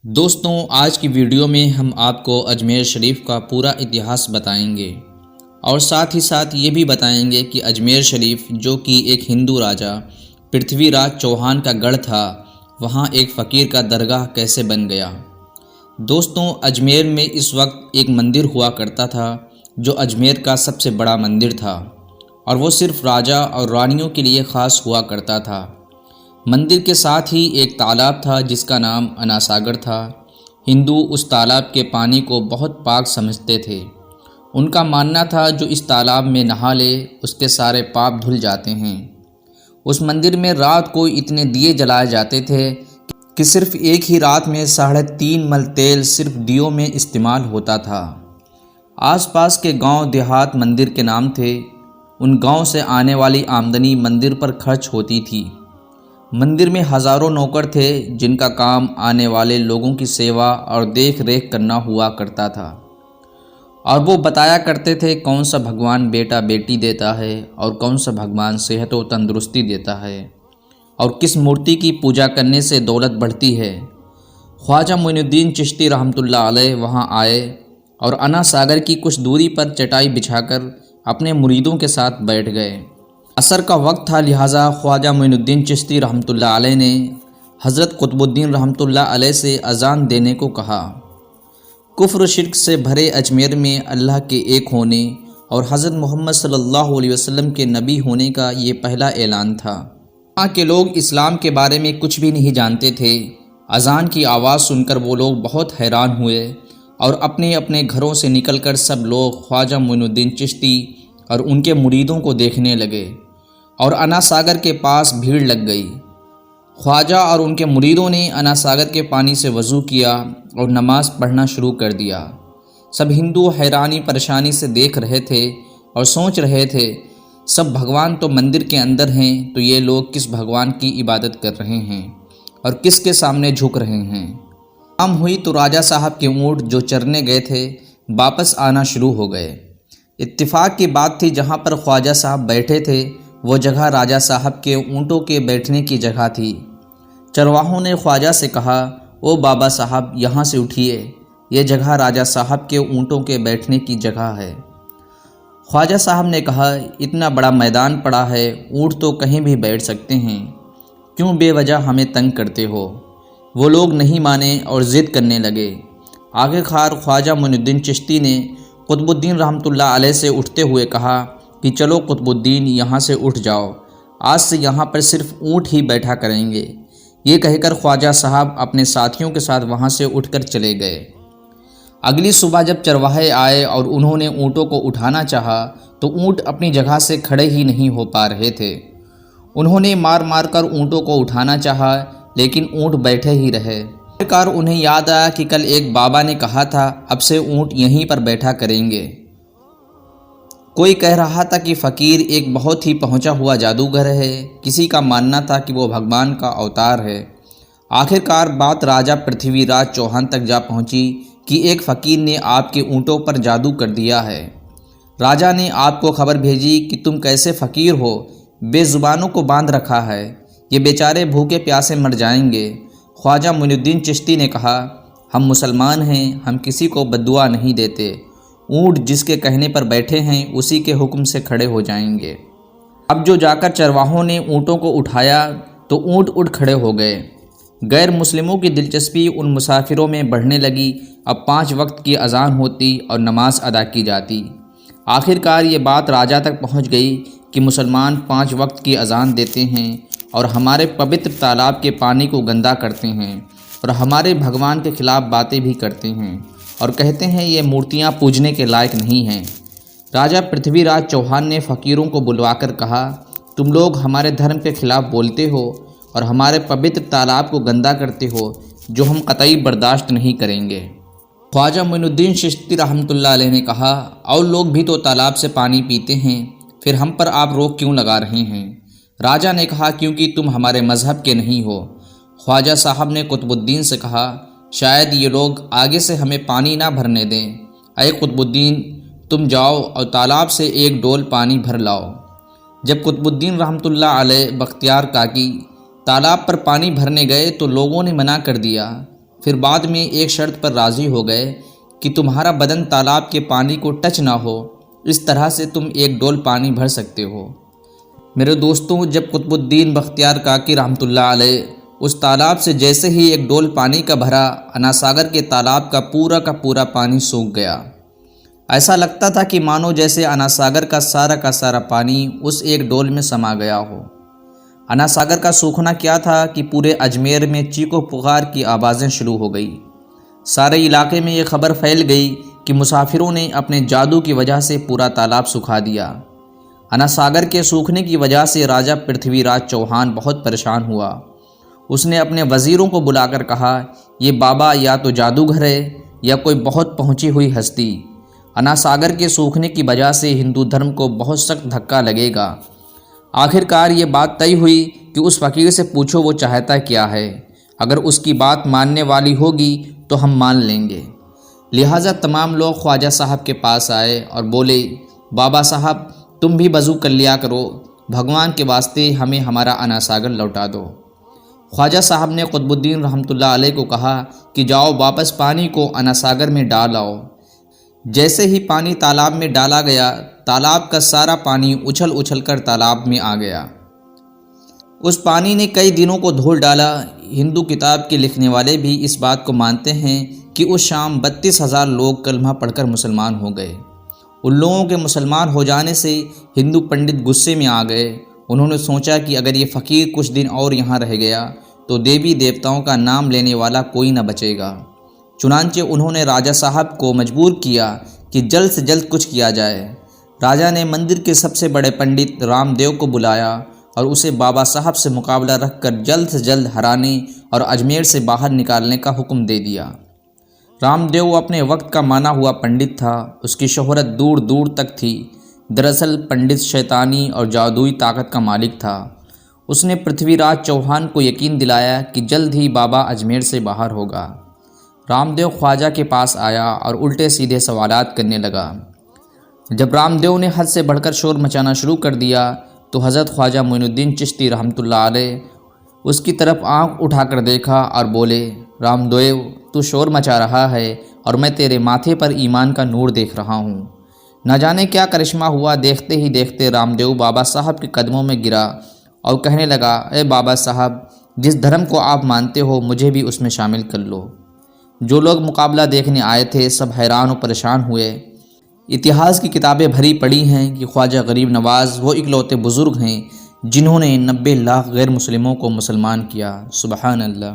दोस्तों, आज की वीडियो में हम आपको अजमेर शरीफ का पूरा इतिहास बताएंगे और साथ ही साथ ये भी बताएंगे कि अजमेर शरीफ जो कि एक हिंदू राजा पृथ्वीराज चौहान का गढ़ था, वहाँ एक फ़कीर का दरगाह कैसे बन गया। दोस्तों, अजमेर में इस वक्त एक मंदिर हुआ करता था जो अजमेर का सबसे बड़ा मंदिर था और वो सिर्फ राजा और रानियों के लिए ख़ास हुआ करता था। मंदिर के साथ ही एक तालाब था जिसका नाम अनासागर था। हिंदू उस तालाब के पानी को बहुत पाक समझते थे। उनका मानना था जो इस तालाब में नहा ले उसके सारे पाप धुल जाते हैं। उस मंदिर में रात को इतने दिए जलाए जाते थे कि सिर्फ एक ही रात में 3.5 मल तेल सिर्फ दियों में इस्तेमाल होता था। आसपास के गांव देहात मंदिर के नाम थे। उन गांव से आने वाली आमदनी मंदिर पर खर्च होती थी। मंदिर में हज़ारों नौकर थे जिनका काम आने वाले लोगों की सेवा और देख रेख करना हुआ करता था और वो बताया करते थे कौन सा भगवान बेटा बेटी देता है और कौन सा भगवान सेहत व तंदुरुस्ती देता है और किस मूर्ति की पूजा करने से दौलत बढ़ती है। ख्वाजा मोइनुद्दीन चिश्ती रहमतुल्लाह अलैह वहाँ आए और अना सागर की कुछ दूरी पर चटाई बिछाकर अपने मुरीदों के साथ बैठ गए। असर का वक्त था, लिहाजा ख्वाजा मोइनुद्दीन चिश्ती रहमतुल्लाह अलैह ने हज़रत कुतुबुद्दीन रहमतुल्लाह अलैह से अज़ान देने को कहा। कुफ्र शिर्क से भरे अजमेर में अल्लाह के एक होने और हज़रत मोहम्मद सल्लल्लाहु अलैहि वसल्लम के नबी होने का ये पहला ऐलान था। वहाँ के लोग इस्लाम के बारे में कुछ भी नहीं जानते थे। अज़ान की आवाज़ सुनकर वो लोग बहुत हैरान हुए और अपने अपने घरों से निकलकर सब लोग ख्वाजा मोइनुद्दीन चिश्ती और उनके मुरीदों को देखने लगे और अना सागर के पास भीड़ लग गई। ख्वाजा और उनके मुरीदों ने अना सागर के पानी से वज़ू किया और नमाज़ पढ़ना शुरू कर दिया। सब हिंदू हैरानी परेशानी से देख रहे थे और सोच रहे थे, सब भगवान तो मंदिर के अंदर हैं, तो ये लोग किस भगवान की इबादत कर रहे हैं और किसके सामने झुक रहे हैं। शाम हुई तो राजा साहब के ऊँट जो चरने गए थे वापस आना शुरू हो गए। इत्तिफाक की बात थी, जहाँ पर ख्वाजा साहब बैठे थे वो जगह राजा साहब के ऊँटों के बैठने की जगह थी। चरवाहों ने ख्वाजा से कहा, ओ बाबा साहब, यहाँ से उठिए, ये जगह राजा साहब के ऊँटों के बैठने की जगह है। ख्वाजा साहब ने कहा, इतना बड़ा मैदान पड़ा है, ऊँट तो कहीं भी बैठ सकते हैं, क्यों बेवजह हमें तंग करते हो। वो लोग नहीं माने और ज़िद करने लगे। आखिरकार ख्वाजा मोइनुद्दीन चिश्ती ने कुतुबुद्दीन रहमतुल्लाह अलैह से उठते हुए कहा कि चलो कुतुबुद्दीन, यहाँ से उठ जाओ, आज से यहाँ पर सिर्फ ऊँट ही बैठा करेंगे। ये कहकर ख्वाजा साहब अपने साथियों के साथ वहाँ से उठकर चले गए। अगली सुबह जब चरवाहे आए और उन्होंने ऊँटों को उठाना चाहा तो ऊँट अपनी जगह से खड़े ही नहीं हो पा रहे थे। उन्होंने मार मार कर ऊँटों को उठाना चाहा, लेकिन ऊँट बैठे ही रहे। आखिरकार उन्हें याद आया कि कल एक बाबा ने कहा था अब से ऊँट यहीं पर बैठा करेंगे। कोई कह रहा था कि फ़कीर एक बहुत ही पहुंचा हुआ जादूगर है, किसी का मानना था कि वो भगवान का अवतार है। आखिरकार बात राजा पृथ्वीराज चौहान तक जा पहुंची कि एक फ़कीर ने आपके ऊँटों पर जादू कर दिया है। राजा ने आपको खबर भेजी कि तुम कैसे फ़कीर हो, बेज़ुबानों को बांध रखा है, ये बेचारे भूखे प्यासे मर जाएंगे। ख्वाजा मोइनुद्दीन चिश्ती ने कहा, हम मुसलमान हैं, हम किसी को बद्दुआ नहीं देते। ऊँट जिसके कहने पर बैठे हैं उसी के हुक्म से खड़े हो जाएंगे। अब जो जाकर चरवाहों ने ऊँटों को उठाया तो ऊँट उठ खड़े हो गए। गैर मुस्लिमों की दिलचस्पी उन मुसाफिरों में बढ़ने लगी। अब 5 वक्त की अज़ान होती और नमाज अदा की जाती। आखिरकार ये बात राजा तक पहुँच गई कि मुसलमान 5 वक्त की अज़ान देते हैं और हमारे पवित्र तालाब के पानी को गंदा करते हैं और हमारे भगवान के ख़िलाफ़ बातें भी करते हैं और कहते हैं ये मूर्तियाँ पूजने के लायक नहीं हैं। राजा पृथ्वीराज चौहान ने फ़कीरों को बुलवाकर कहा, तुम लोग हमारे धर्म के ख़िलाफ़ बोलते हो और हमारे पवित्र तालाब को गंदा करते हो, जो हम कतई बर्दाश्त नहीं करेंगे। ख्वाजा मोइनुद्दीन चिश्ती रहमतुल्लाह अलैह ने कहा, और लोग भी तो तालाब से पानी पीते हैं, फिर हम पर आप रोक क्यों लगा रहे हैं। राजा ने कहा, क्योंकि तुम हमारे मज़हब के नहीं हो। ख्वाजा साहब ने कुतुबुद्दीन से कहा, शायद ये लोग आगे से हमें पानी ना भरने दें। अय कुतुबुद्दीन, तुम जाओ और तालाब से एक डोल पानी भर लाओ। जब कुतुबुद्दीन रहमतुल्लाह अलैह बख्तियार काकी तालाब पर पानी भरने गए तो लोगों ने मना कर दिया। फिर बाद में एक शर्त पर राज़ी हो गए कि तुम्हारा बदन तालाब के पानी को टच ना हो, इस तरह से तुम एक डोल पानी भर सकते हो। मेरे दोस्तों, जब कुतुबुद्दीन बख्तियार काकी रहमतुल्लाह अलैह उस तालाब से जैसे ही एक डोल पानी का भरा, अनासागर के तालाब का पूरा पानी सूख गया। ऐसा लगता था कि मानो जैसे अनासागर का सारा पानी उस एक डोल में समा गया हो। अनासागर का सूखना क्या था कि पूरे अजमेर में चीखों पुकार की आवाज़ें शुरू हो गई। सारे इलाके में ये खबर फैल गई कि मुसाफिरों ने अपने जादू की वजह से पूरा तालाब सुखा दिया। अनासागर के सूखने की वजह से राजा पृथ्वीराज चौहान बहुत परेशान हुआ। उसने अपने वज़ीरों को बुलाकर कहा, ये बाबा या तो जादूगर है या कोई बहुत पहुंची हुई हस्ती। अनासागर के सूखने की वजह से हिंदू धर्म को बहुत सख्त धक्का लगेगा। आखिरकार ये बात तय हुई कि उस फ़कीर से पूछो वो चाहता क्या है, अगर उसकी बात मानने वाली होगी तो हम मान लेंगे। लिहाजा तमाम लोग ख्वाजा साहब के पास आए और बोले, बाबा साहब तुम भी वज़ू कर लिया करो, भगवान के वास्ते हमें हमारा अनासागर लौटा दो। ख्वाजा साहब ने कुतुबुद्दीन रहमतुल्लाह अलैह को कहा कि जाओ वापस पानी को अनासागर में डाल आओ। जैसे ही पानी तालाब में डाला गया, तालाब का सारा पानी उछल कर तालाब में आ गया। उस पानी ने कई दिनों को धो डाला। हिंदू किताब के लिखने वाले भी इस बात को मानते हैं कि उस शाम 32,000 लोग कलमा पढ़कर मुसलमान हो गए। उन लोगों के मुसलमान हो जाने से हिंदू पंडित गुस्से में आ गए। उन्होंने सोचा कि अगर ये फ़कीर कुछ दिन और यहाँ रह गया तो देवी देवताओं का नाम लेने वाला कोई न बचेगा। चुनांचे उन्होंने राजा साहब को मजबूर किया कि जल्द से जल्द कुछ किया जाए। राजा ने मंदिर के सबसे बड़े पंडित रामदेव को बुलाया और उसे बाबा साहब से मुकाबला रखकर जल्द से जल्द हराने और अजमेर से बाहर निकालने का हुक्म दे दिया। रामदेव अपने वक्त का माना हुआ पंडित था। उसकी शोहरत दूर दूर तक थी। दरअसल पंडित शैतानी और जादुई ताकत का मालिक था। उसने पृथ्वीराज चौहान को यकीन दिलाया कि जल्द ही बाबा अजमेर से बाहर होगा। रामदेव ख्वाजा के पास आया और उल्टे सीधे सवालात करने लगा। जब रामदेव ने हद से बढ़कर शोर मचाना शुरू कर दिया तो हज़रत ख्वाजा मोइनुद्दीन चिश्ती रहमतुल्लाह अलैह उसकी तरफ आंख उठाकर देखा और बोले, रामदेव तू शोर मचा रहा है और मैं तेरे माथे पर ईमान का नूर देख रहा हूँ। न जाने क्या करिश्मा हुआ, देखते ही देखते रामदेव बाबा साहब के कदमों में गिरा और कहने लगा, ए बाबा साहब, जिस धर्म को आप मानते हो मुझे भी उसमें शामिल कर लो। जो लोग मुकाबला देखने आए थे सब हैरान और परेशान हुए। इतिहास की किताबें भरी पड़ी हैं कि ख्वाजा गरीब नवाज़ वो इकलौते बुज़ुर्ग हैं जिन्होंने 90 लाख गैर मुस्लिमों को मुसलमान किया। सुबहान अल्लाह।